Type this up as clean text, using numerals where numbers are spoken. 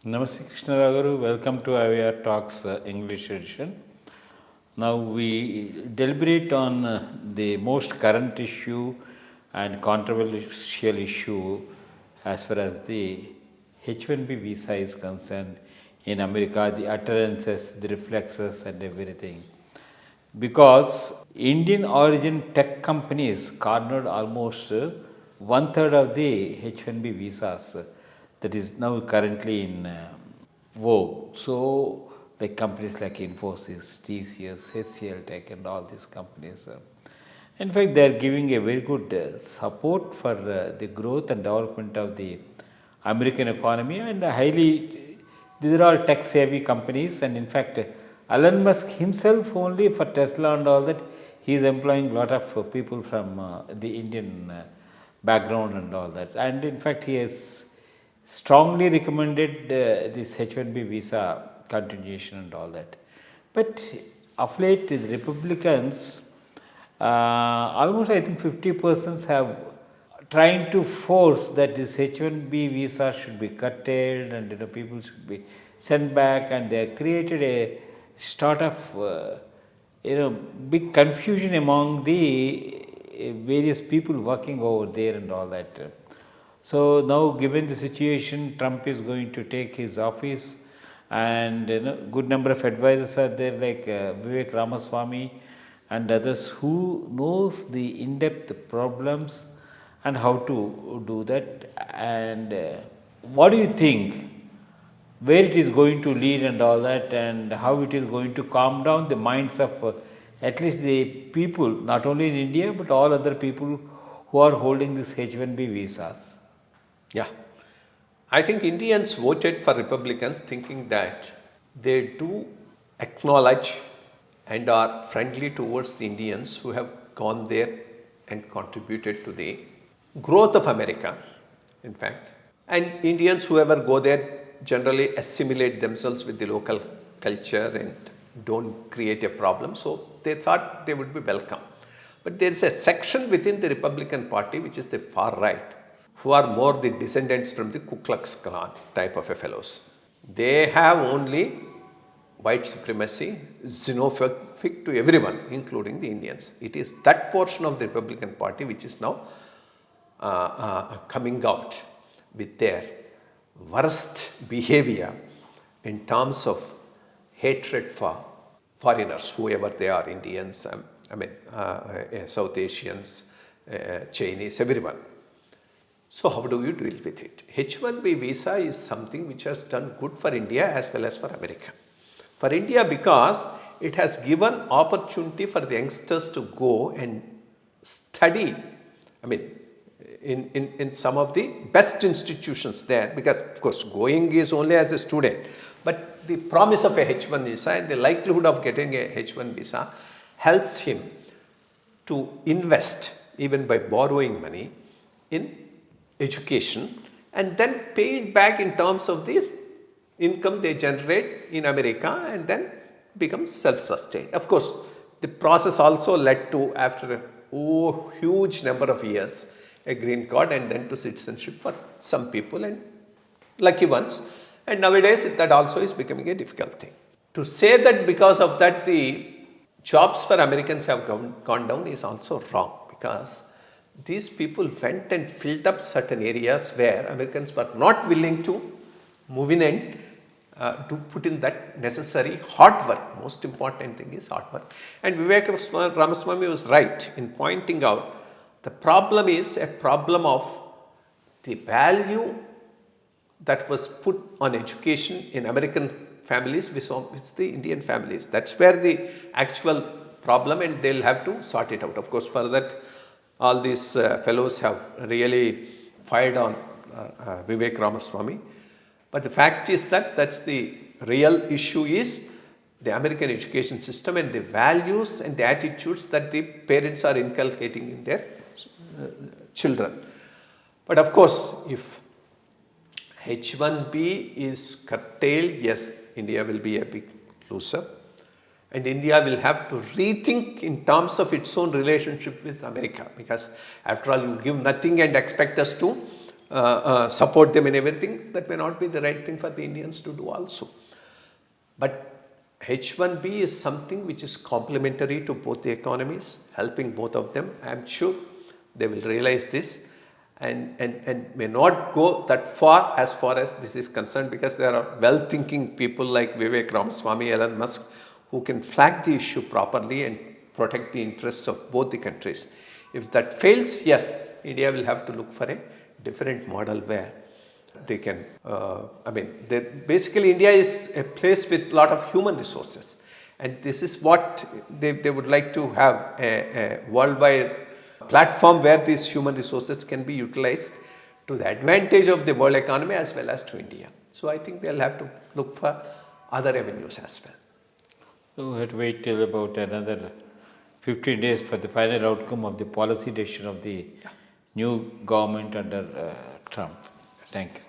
Namaste Krishna Rao, welcome to IYRTalks English edition. Now we deliberate on the most current issue and controversial issue as far as the H1B visa is concerned in America, the utterances, the reflexes and everything. Because Indian origin tech companies cornered almost one third of the H1B visas that is now currently in vogue. So, like companies like Infosys, TCS, HCL Tech, and all these companies. In fact, they are giving a very good support for the growth and development of the American economy, and these are all tech savvy companies. And in fact, Elon Musk himself, only for Tesla and all that, he is employing a lot of people from the Indian background and all that. And in fact, he has strongly recommended this H1B visa continuation and all that. But of late, the Republicans, almost I think 50% have trying to force that this H1B visa should be curtailed and people should be sent back, and they have created a sort of big confusion among the various people working over there and all that. So now, given the situation, Trump is going to take his office, and good number of advisors are there, like Vivek Ramaswamy and others, who knows the in-depth problems and how to do that. And what do you think? Where it is going to lead and all that, and how it is going to calm down the minds of at least the people, not only in India but all other people who are holding this H1B visas? Yeah, I think Indians voted for Republicans thinking that they do acknowledge and are friendly towards the Indians who have gone there and contributed to the growth of America, in fact. And Indians, whoever go there, generally assimilate themselves with the local culture and don't create a problem. So they thought they would be welcome. But there is a section within the Republican Party, which is the far right, who are more the descendants from the Ku Klux Klan type of a fellows. They have only white supremacy, xenophobic to everyone, including the Indians. It is that portion of the Republican Party which is now coming out with their worst behavior in terms of hatred for foreigners, whoever they are, Indians, South Asians, Chinese, everyone. So how do you deal with it? H1B visa is something which has done good for India as well as for America. For India, because it has given opportunity for the youngsters to go and study, in some of the best institutions there, because of course going is only as a student, but the promise of a H1 visa and the likelihood of getting a H1 visa helps him to invest, even by borrowing money, in education and then pay it back in terms of the income they generate in America, and then become self-sustained. Of course, the process also led to, after a huge number of years, a green card and then to citizenship for some people, and lucky ones. And nowadays that also is becoming a difficult thing. To say that because of that the jobs for Americans have gone down is also wrong, because these people went and filled up certain areas where Americans were not willing to move in and to put in that necessary hard work. Most important thing is hard work. And Vivek Ramaswamy was right in pointing out the problem is a problem of the value that was put on education in American families with the Indian families. That's where the actual problem, and they'll have to sort it out. Of course, for that, all these fellows have really fired on Vivek Ramaswamy. But the fact is that that's the real issue, is the American education system and the values and the attitudes that the parents are inculcating in their children. But of course, if H1B is curtailed, yes, India will be a big loser, and India will have to rethink in terms of its own relationship with America, because after all, you give nothing and expect us to support them in everything, that may not be the right thing for the Indians to do also. But H1B is something which is complementary to both the economies, helping both of them. I am sure they will realize this and may not go that far as this is concerned, because there are well-thinking people like Vivek Ramaswamy, Elon Musk, who can flag the issue properly and protect the interests of both the countries. If that fails, yes, India will have to look for a different model where they can, basically India is a place with a lot of human resources, and this is what they would like to have, a worldwide platform where these human resources can be utilized to the advantage of the world economy as well as to India. So I think they'll have to look for other avenues as well. So we have to wait till about another 15 days for the final outcome of the policy decision of the new government under Trump. Thank you.